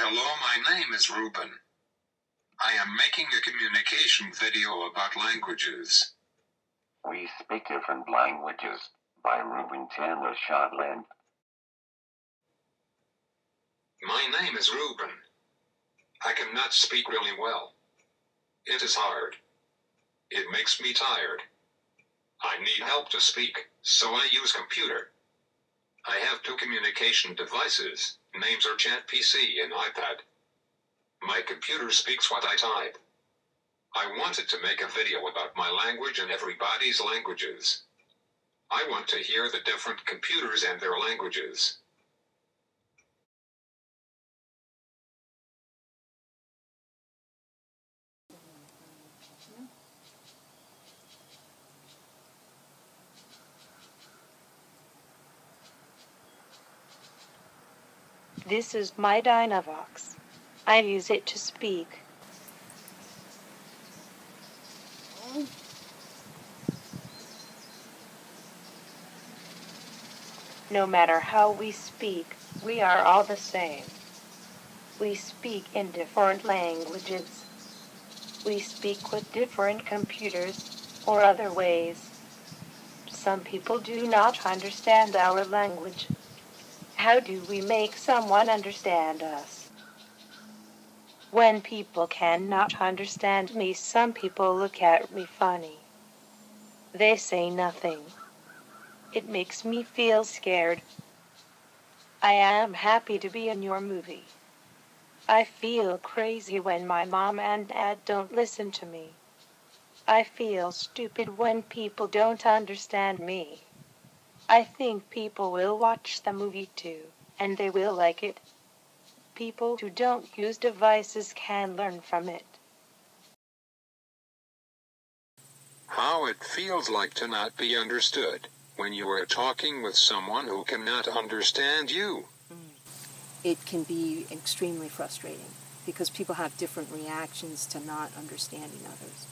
Hello, my name is Reuben. I am making a communication video about languages. We Speak Different Languages by Reuben Chandler Shotland. My name is Reuben. I cannot speak really well. It is hard. It makes me tired. I need help to speak, so I use computer. I have two communication devices, names are Chat PC and iPad. My computer speaks what I type. I wanted to make a video about my language and everybody's languages. I want to hear the different computers and their languages. This is my Dynavox. I use it to speak. No matter how we speak, we are all the same. We speak in different languages. We speak with different computers or other ways. Some people do not understand our language. How do we make someone understand us? When people cannot understand me, some people look at me funny. They say nothing. It makes me feel scared. I am happy to be in your movie. I feel crazy when my mom and dad don't listen to me. I feel stupid when people don't understand me. I think people will watch the movie too, and they will like it. People who don't use devices can learn from it. How it feels like to not be understood when you are talking with someone who cannot understand you. It can be extremely frustrating because people have different reactions to not understanding others.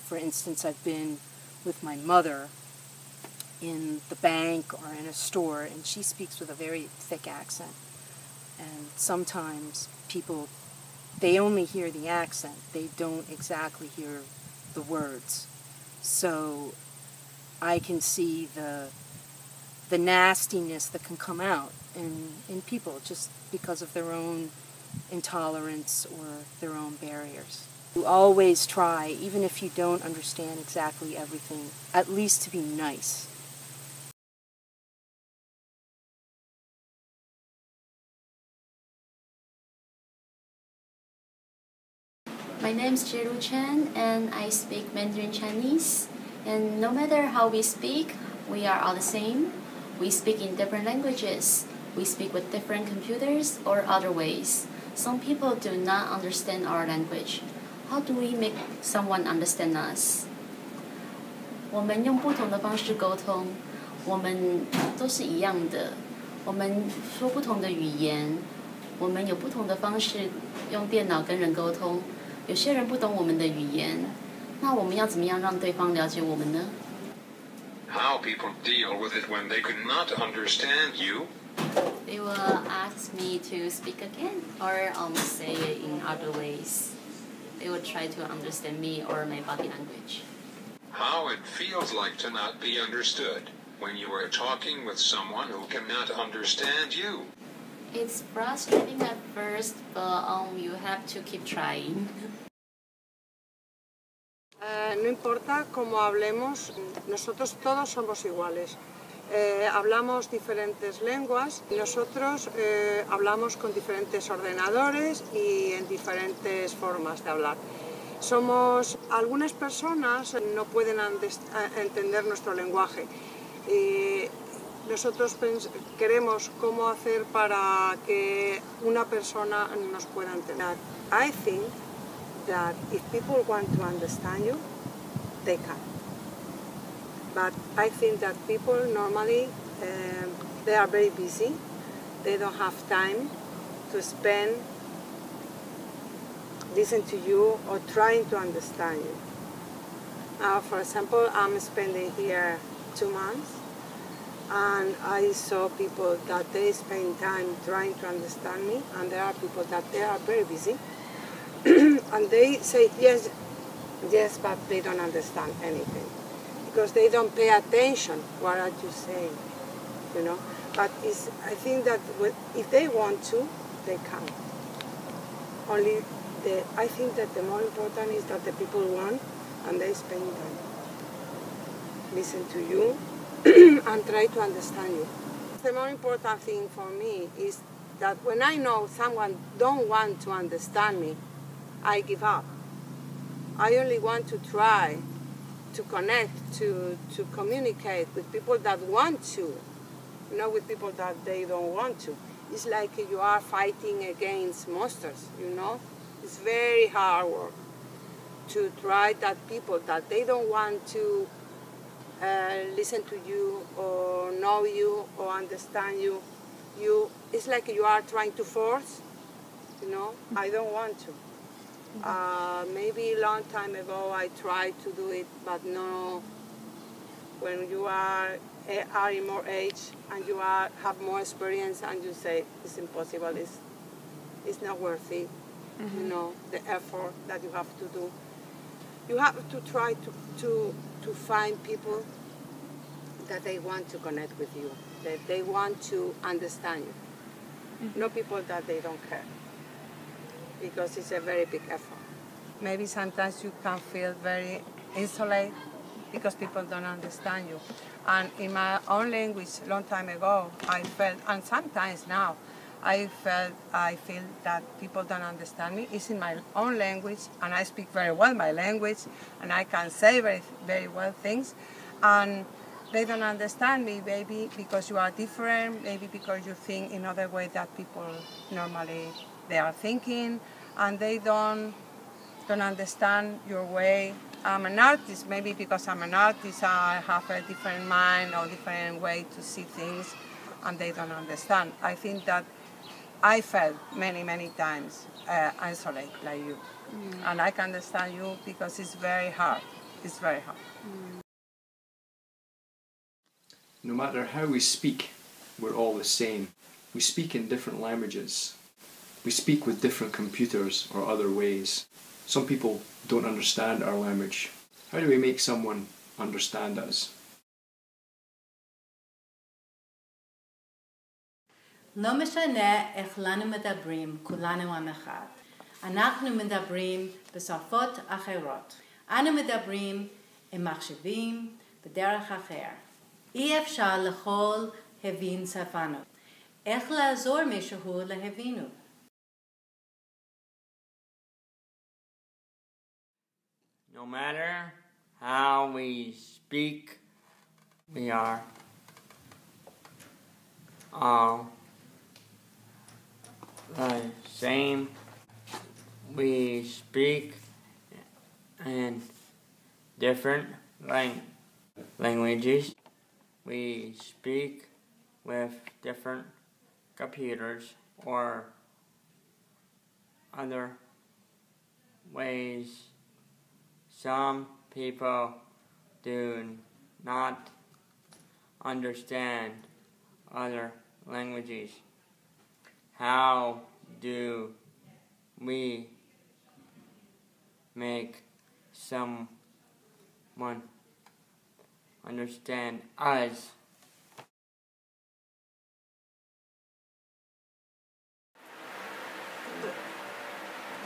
For instance, I've been with my mother in the bank or in a store, and she speaks with a very thick accent. And sometimes people, they only hear the accent. They don't exactly hear the words. So I can see the nastiness that can come out in people just because of their own intolerance or their own barriers. You always try, even if you don't understand exactly everything, at least to be nice. My name is Jiru Chen, and I speak Mandarin Chinese. And no matter how we speak, we are all the same. We speak in different languages. We speak with different computers or other ways. Some people do not understand our language. How do we make someone understand us? 我们用不同的方式沟通，我们都是一样的。我们说不同的语言，我们有不同的方式用电脑跟人沟通。有些人不懂我们的语言，那我们要怎么样让对方了解我们呢？ How people deal with it when they cannot understand you? They will ask me to speak again or say it in other ways. They will try to understand me or my body language. How it feels like to not be understood when you are talking with someone who cannot understand you. It's frustrating at first, but you have to keep trying. No importa cómo hablemos, nosotros todos somos iguales. Hablamos diferentes lenguas, nosotros hablamos con diferentes ordenadores y en diferentes formas de hablar. Algunas personas no pueden entender nuestro lenguaje. Nosotros queremos cómo hacer para que una persona nos pueda entender. I think that if people want to understand you, they can. But I think that people normally, they are very busy. They don't have time to spend listening to you or trying to understand you. For example, I'm spending here 2 months. And I saw people that they spend time trying to understand me, and there are people that they are very busy, and they say yes, yes, but they don't understand anything because they don't pay attention. What are you saying? You know. But I think that if they want to, they can. I think that the more important is that the people want, and they spend time. Listen to you and try to understand you. The more important thing for me is that when I know someone don't want to understand me, I give up. I only want to try to connect, to communicate with people that want to, not with people that they don't want to. It's like you are fighting against monsters, you know? It's very hard work to try that people that they don't want to listen to you or know you or understand you. It's like you are trying to force, you know. I don't want to. Maybe a long time ago I tried to do it, but no. When you are in more age and you have more experience and you say it's impossible, it's not worth it, you know, the effort that you have to do. You have to try to find people that they want to connect with you, that they want to understand you, not people that they don't care, because it's a very big effort. Maybe sometimes you can feel very isolated because people don't understand you. And in my own language, long time ago, I felt, and sometimes now, I feel that people don't understand me. It's in my own language, and I speak very well my language, and I can say very, very well things. And they don't understand me, maybe because you are different, maybe because you think in other way that people normally they are thinking, and they don't understand your way. I'm an artist, maybe because I'm an artist, I have a different mind or different way to see things, and they don't understand. I think that I felt many, many times isolated like you. And I can understand you because it's very hard. It's very hard. No matter how we speak, we're all the same. We speak in different languages. We speak with different computers or other ways. Some people don't understand our language. How do we make someone understand us? לא משנה איך לנו מדברים, כולנו עם אחד. אנחנו מדברים בשפות אחרות. אנו מדברים עם מחשבים בדרך אחר. אי אפשר לכל הבין שפנו. איך לעזור מישהו להבינו? No matter how we speak, we are all the same. We speak in different languages. We speak with different computers or other ways. Some people do not understand other languages. How do we make someone understand us?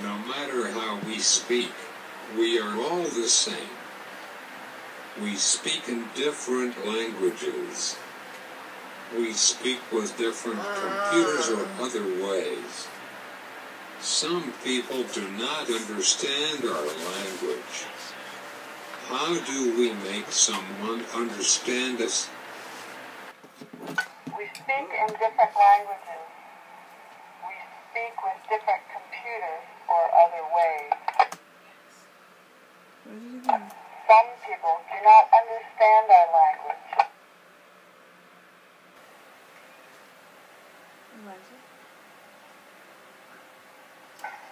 No matter how we speak, we are all the same. We speak in different languages. We speak with different computers or other ways. Some people do not understand our language. How do we make someone understand us? We speak in different languages. We speak with different computers or other ways. Some people do not understand our language.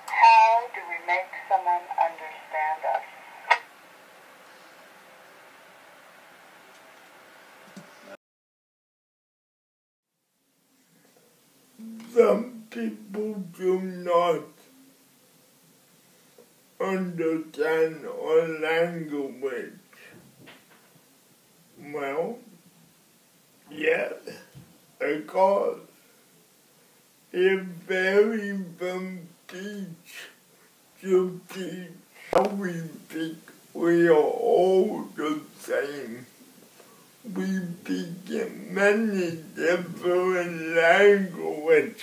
How do we make someone understand us? some people do not understand our language. Well, yes, of course. It varies from teach to teach. How we speak, we are all the same. We speak in many different languages.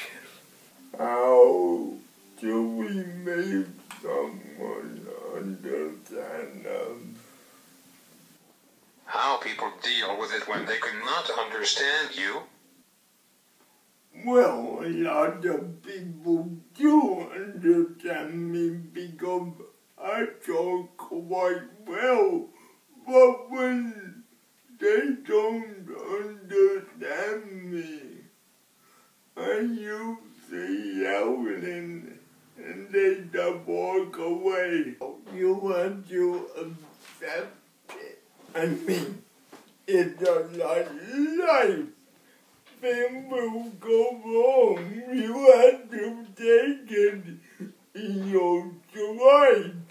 How do we make someone understand us? How people deal with it when they cannot understand you? Well, a lot of people do understand me because I talk quite well, but when they don't understand me, I usually yell and they just walk away. You have to accept it. I mean, it's a life. Things will go wrong. You have to take it in your stride.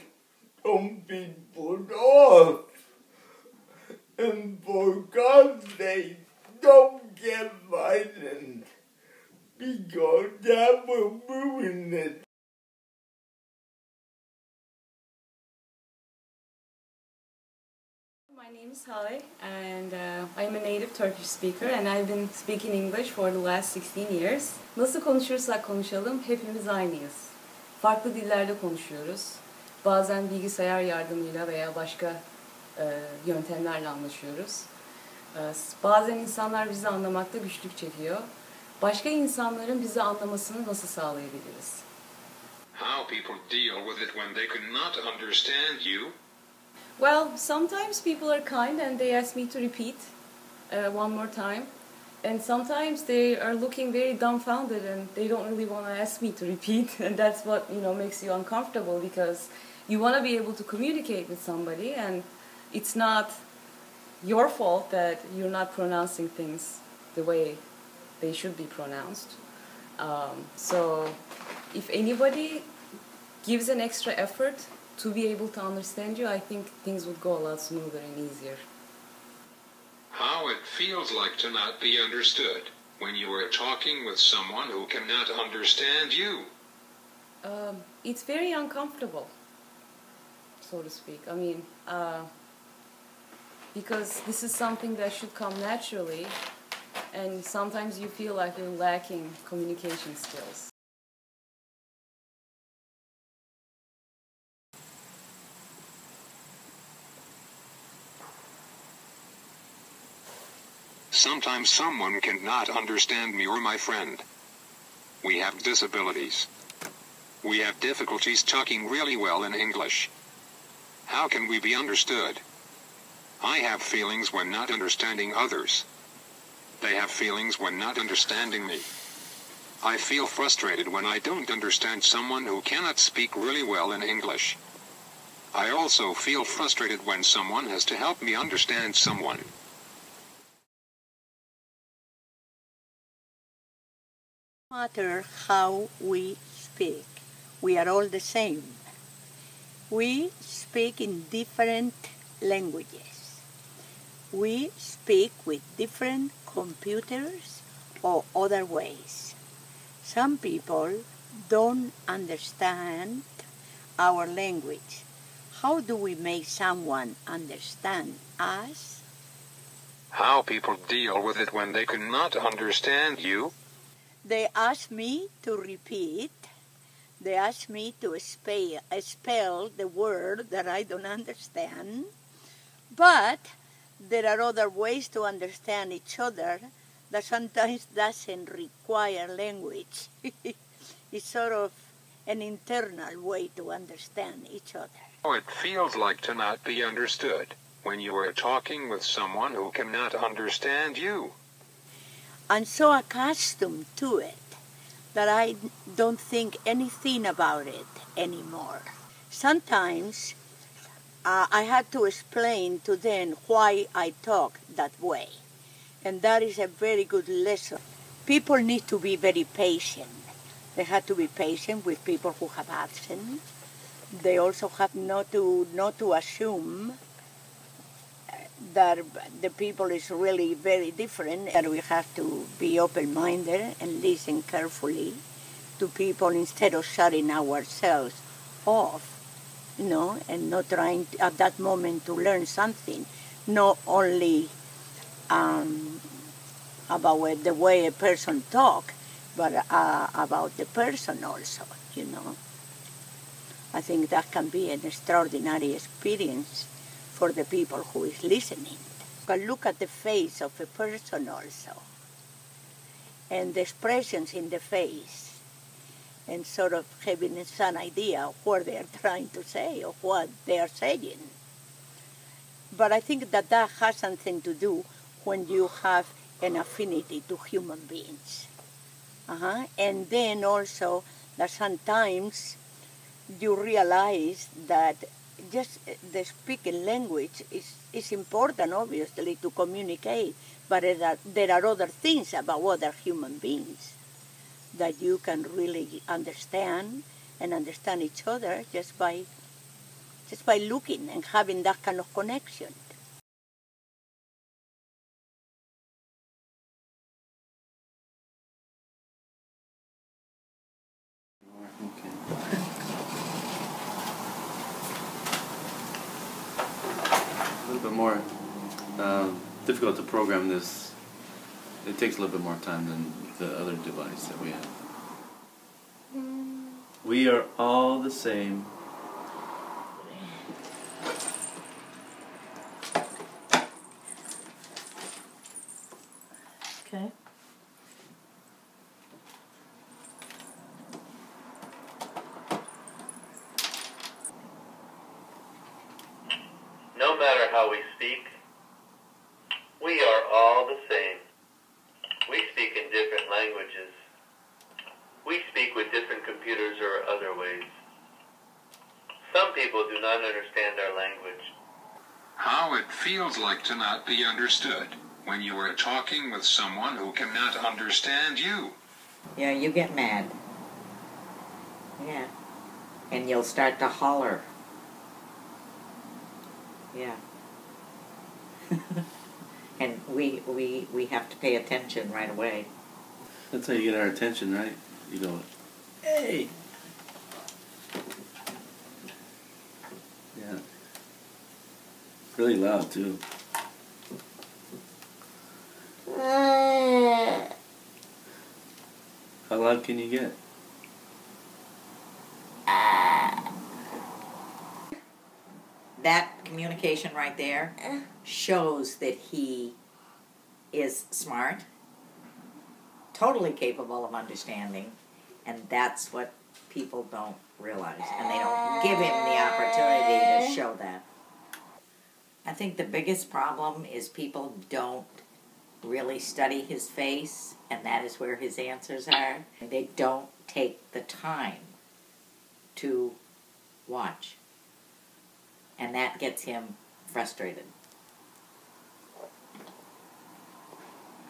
Don't be put off. And for God's sake, don't get violent, because that will ruin it. My name is Hale, and I'm a native Turkish speaker, and I've been speaking English for the last 16 years. Nasıl konuşursak konuşalım, hepimiz aynıyız. Farklı dillerde konuşuyoruz. Bazen bilgisayar yardımıyla veya başka yöntemlerle anlaşıyoruz. Bazen insanlar bizi anlamakta güçlük çekiyor. Başka insanların bizi anlamasını nasıl sağlayabiliriz? How people deal with it when they cannot understand you? Well, sometimes people are kind and they ask me to repeat one more time. And sometimes they are looking very dumbfounded and they don't really want to ask me to repeat. And that's what, makes you uncomfortable, because you want to be able to communicate with somebody, and it's not your fault that you're not pronouncing things the way they should be pronounced. So if anybody gives an extra effort to be able to understand you, I think things would go a lot smoother and easier. How it feels like to not be understood when you are talking with someone who cannot understand you. It's very uncomfortable, so to speak. I mean, because this is something that should come naturally, and sometimes you feel like you're lacking communication skills. Sometimes someone cannot understand me or my friend. We have disabilities. We have difficulties talking really well in English. How can we be understood? I have feelings when not understanding others. They have feelings when not understanding me. I feel frustrated when I don't understand someone who cannot speak really well in English. I also feel frustrated when someone has to help me understand someone. No matter how we speak, we are all the same. We speak in different languages. We speak with different computers or other ways. Some people don't understand our language. How do we make someone understand us? How people deal with it when they cannot understand you? They ask me to repeat. They ask me to spell the word that I don't understand. But there are other ways to understand each other that sometimes doesn't require language. It's sort of an internal way to understand each other. How it feels like to not be understood when you are talking with someone who cannot understand you. I'm so accustomed to it that I don't think anything about it anymore. Sometimes I had to explain to them why I talk that way. And that is a very good lesson. people need to be very patient. They have to be patient with people who have accent. They also have not to assume that the people is really very different, and we have to be open-minded and listen carefully to people instead of shutting ourselves off, and not trying at that moment to learn something, not only about the way a person talks, but about the person also, I think that can be an extraordinary experience for the people who is listening. You can look at the face of a person also, and the expressions in the face, and sort of having some idea of what they are trying to say or what they are saying. But I think that has something to do when you have an affinity to human beings. And then also that sometimes you realize that just the speaking language is important, obviously, to communicate, but there are other things about other human beings that you can really understand and understand each other just by looking and having that kind of connection. A little bit more difficult to program this. It takes a little bit more time than the other device that we have. We are all the same. Okay. No matter how we speak, we are all the same. We speak in different languages. We speak with different computers or other ways. Some people do not understand our language. How it feels like to not be understood when you are talking with someone who cannot understand you. Yeah, you get mad. Yeah. And you'll start to holler. Yeah. And we have to pay attention right away. That's how you get our attention, right? You go, hey! Yeah. Really loud, too. How loud can you get? That communication right there shows that he is smart, totally capable of understanding, and that's what people don't realize, and they don't give him the opportunity to show that. I think the biggest problem is people don't really study his face, and that is where his answers are. They don't take the time to watch, and that gets him frustrated.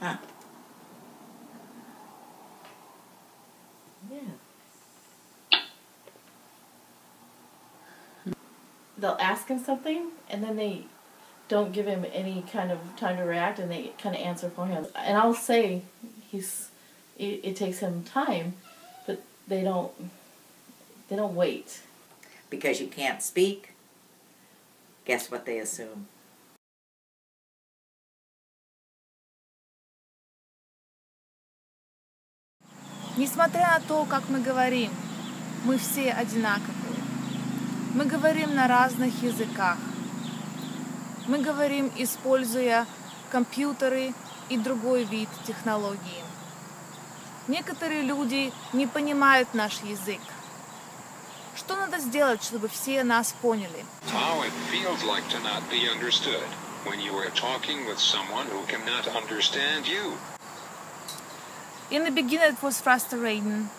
Huh. Yeah. They'll ask him something, and then they don't give him any kind of time to react, and they kind of answer for him. And I'll say it takes him time, but they don't wait. Because you can't speak, guess what they assume? Несмотря на то, как мы говорим, мы все одинаковые. Мы говорим на разных языках. Мы говорим, используя компьютеры и другой вид технологии. Некоторые люди не понимают наш язык. Что надо сделать, чтобы все нас поняли? How it feels like to not be understood when you are talking with someone who cannot understand you. In the beginning it was frustrating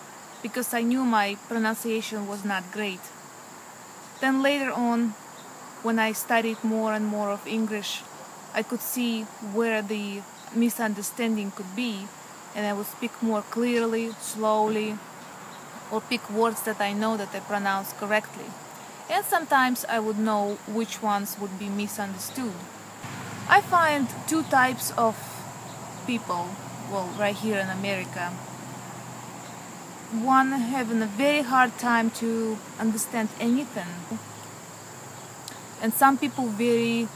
because I knew my pronunciation was not great. Then later on, when I studied more and more of English, I could see where the misunderstanding could be, and I would speak more clearly, slowly, or pick words that I know that I pronounce correctly. And sometimes I would know which ones would be misunderstood. I find two types of people, well, right here in America. One having a very hard time to understand anything, and some people very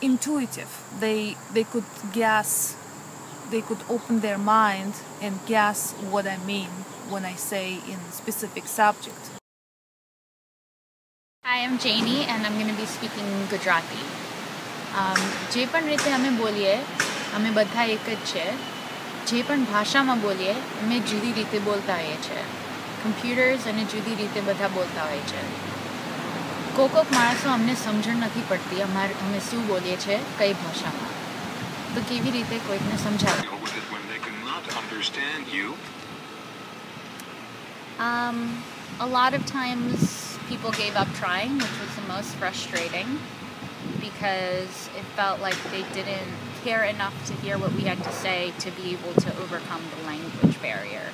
intuitive. They could guess, they could open their mind and guess what I mean when I say in a specific subject. Hi, I'm Janie and I'm going to be speaking Gujarati. જે પણ રીતે અમે બોલીએ અમે બધા એક જ છે. જે પણ ભાષામાં બોલીએ અમે જુદી રીતે બોલતા હોઈએ છે. કમ્પ્યુટર્સ અને જુદી રીતે બધા બોલતા હોય છે. કોક માણસો અમને સમજણ નથી પડતી અમે શું બોલીએ છે કઈ ભાષામાં. તો કેવી રીતે કોઈકને સમજાવે? A lot of times people gave up trying, which was the most frustrating because it felt like they didn't care enough to hear what we had to say to be able to overcome the language barrier.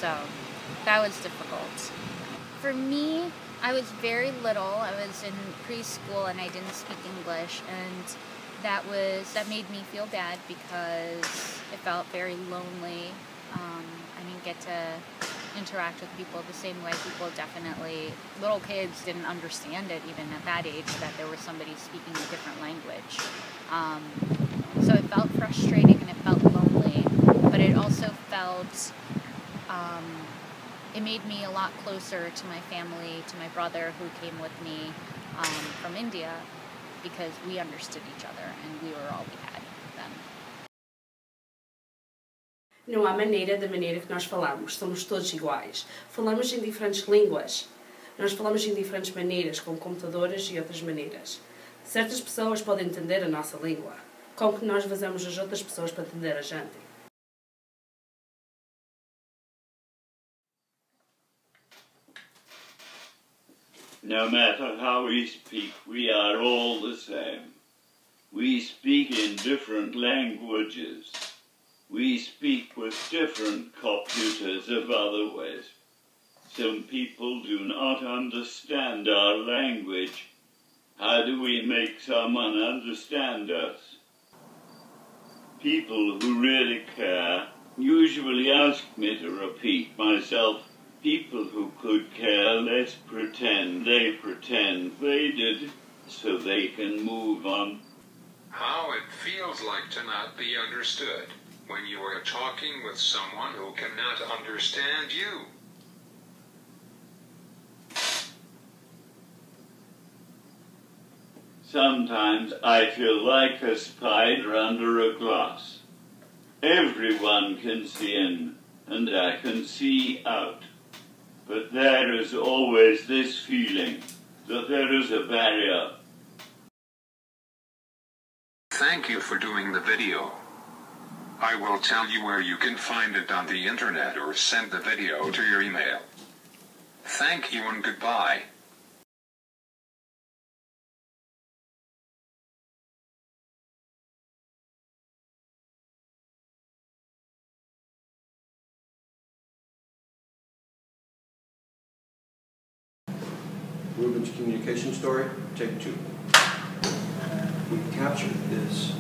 So that was difficult. For me, I was very little. I was in preschool and I didn't speak English, and that made me feel bad because it felt very lonely. I didn't get to interact with people the same way people definitely, little kids didn't understand it even at that age, that there was somebody speaking a different language. So it felt frustrating and it felt lonely, but it also felt, it made me a lot closer to my family, to my brother who came with me from India, because we understood each other and we were all we had then. Não há maneira da maneira que nós falamos, somos todos iguais. Falamos em diferentes línguas. Nós falamos em diferentes maneiras, com computadoras e outras maneiras. Certas pessoas podem entender a nossa língua, como que nós fazemos as outras pessoas para entender a gente. No matter how we speak, we are all the same. We speak in different languages. We speak with different computers of other ways. Some people do not understand our language. How do we make someone understand us? People who really care usually ask me to repeat myself. People who could care less pretend they did so they can move on. How it feels like to not be understood when you are talking with someone who cannot understand you. Sometimes I feel like a spider under a glass. Everyone can see in, and I can see out. But there is always this feeling that there is a barrier. Thank you for doing the video. I will tell you where you can find it on the internet or send the video to your email. Thank you and goodbye. Reuben's communication story, take 2. We captured this